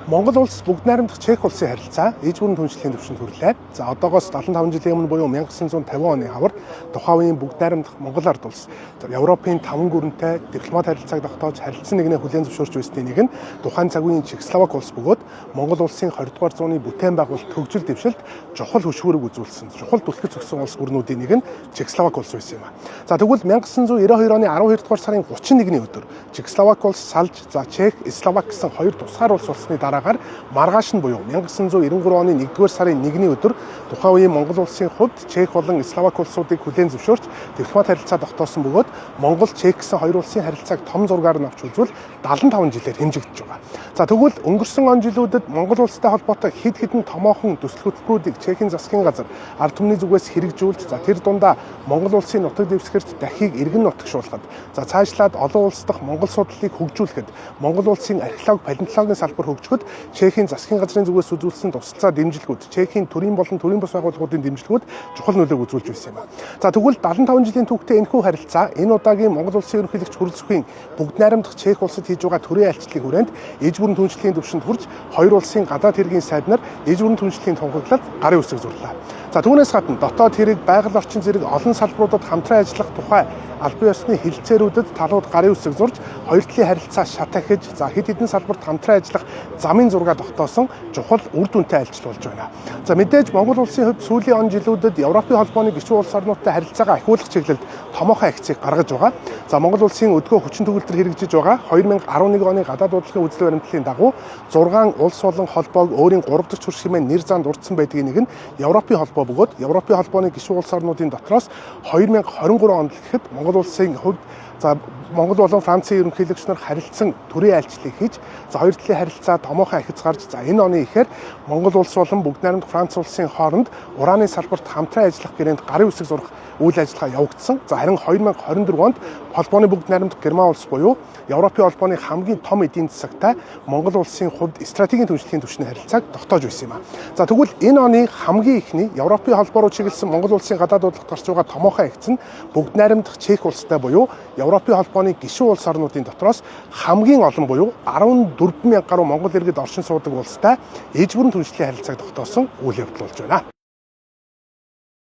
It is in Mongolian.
Монгол улс бүгд найрамдах Чех улсын харилцаа ээж бүрэн түншлэлийн түвшинд хүрлээ. За одоогоос 75 жилийн өмнө буюу 1950 оны хавар тухайн үеийн бүгд найрамдах Монгол ард улс Европын 5 гүрэнтэй дипломат харилцааг тогтоож харилцан нэгнээ хүлээн зөвшөөрч байсны нэг нь тухайн цаг үеийн Чехословак улс бөгөөд Монгол улсын 20 дугаар зууны бүтээн байгуулалт хөгжил дэвшилт чухал хөшгөөрөг үзүүлсэн. Чухал түлхэж өгсөн улс гүрнүүдийн нэг нь Чехословак улс байсан юм а. За тэгвэл 1992 оны 12 дугаар сарын 31-ний өдөр Чехословак улс салж Чех, Словак гэсэн хоёр тусгаар улс болсны дараагаар маргааш нь буюу 1993 оны 1-р сарын 1-ний өдөр тухайн үеийн Монгол улсын хувьд Чех болон Словак улсуудыг хүлээн зөвшөөрч дипломат харилцаа тогтоосон бөгөөд Монгол Чех гэсэн хоёр улсын харилцааг том зургаар нь авч үзвэл 75 жилээр хэмжигдэж байгаа. За тэгвэл өнгөрсөн он жилүүдэд Монгол улстай холбоотой хэд хэдэн томоохон төсөл хөтөлбөрүүдийг Чехийн засгийн газар ард түмний зүгээс хэрэгжүүлж тэр дундаа Монгол улсын нутаг дэвсгэрт дахийг иргэн нутагшуулахад цаашлаад олон улс дахь Монгол судлалыг хөгжүүлэхэд Монгол улсын археологи, палеонтологийн салбар хөгжөхөд Чехийн засгийн газрын зүгээс үзүүлсэн тусалцаа дэмжлэгүүд, Чехийн төрийн болон төрийн бус байгууллагуудын дэмжлэгүүд чухал нөлөөг үзүүлж байсан юм. За тэгвэл 75 жилийн түүхтэй энэхүү харилцаа энэ удаагийн Монгол улсын ерөнхийлөгч Хурлцөхийн бүгд найрамдах Чех улсад хийж байгаа төрийн айлчлалын хүрээнд ээж бүрэн түншлэлийн түвшинд хүрч хоёр улсын гадаад хэргийн сайд нар ээж бүрэн түншлэлийн тунхаглалд гарын үсэг зурлаа. За түүнээс гадна дотоод хэрэг, байгаль орчин зэрэг олон салбаруудад хамтран ажиллах тухай албан ёсны хилцээрүүдэд талууд гарын үсэг зурж хоёр талын харилцаа шат ахиж хэд хэдэн салбарт хамтран ажиллах замын зураг тогтоосон чухал үр дүнтэй айлчлал болж байна. За мэдээж Монгол улсын хувьд сүүлийн он жилүүдэд Европын холбооны гишүүн улс орнуудтай харилцаагаа ахиулах чиглэлд томоохон акцийг гаргаж байгаа. За Монгол улсын өдгөө хүчин төгөлдөр хэрэгжиж байгаа 2011 оны гадаад дуудлагын үзэл баримтлалын дагуу 6 улс болон холбоог өөрийн 3 дахь чурш хэмээн нэр зан дурдсан байдгийн нэг нь Европын холбоо бөгөөд Европын холбооны гишүүн улс орнуудын дотроос 2023 онд гэхэд Монгол улсын хувьд Монгол болон Францын ерөнхийлөгч нар харилцсан төрийн айлчлалыг хийж хоёр талын харилцаа томоохон ахиц гарч энэ оны ихээр Монгол улс болон бүгд найрамдах Франц улсын хооронд ураны салбарт хамтран ажиллах гэрээнд гарын үсэг зурах үйл ажиллагаа явагдсан. Харин 2024 онд холбооны бүгд найрамдах Герман улс буюу Европын холбооны хамгийн том эдийн засагтай Монгол улсын хувьд стратегийн түншлэлийн түвшний харилцааг тогтоож байсан юм а. Тэгвэл энэ оны хамгийн ихний Европын холбоо руу чиглэсэн Монгол улсын гадаад дуудлагт гарч байгаа томоохон акц нь бүгд найрамдах Чех улстай буюу Европын холбооны гишүүн улс орнуудын дотроос хамгийн олон буюу 14,000 гаруй Монгол иргэд оршин суудаг улстай ээж бүрэн түншлэлийн харилцааг тогтоосон үйл явдал болж байна.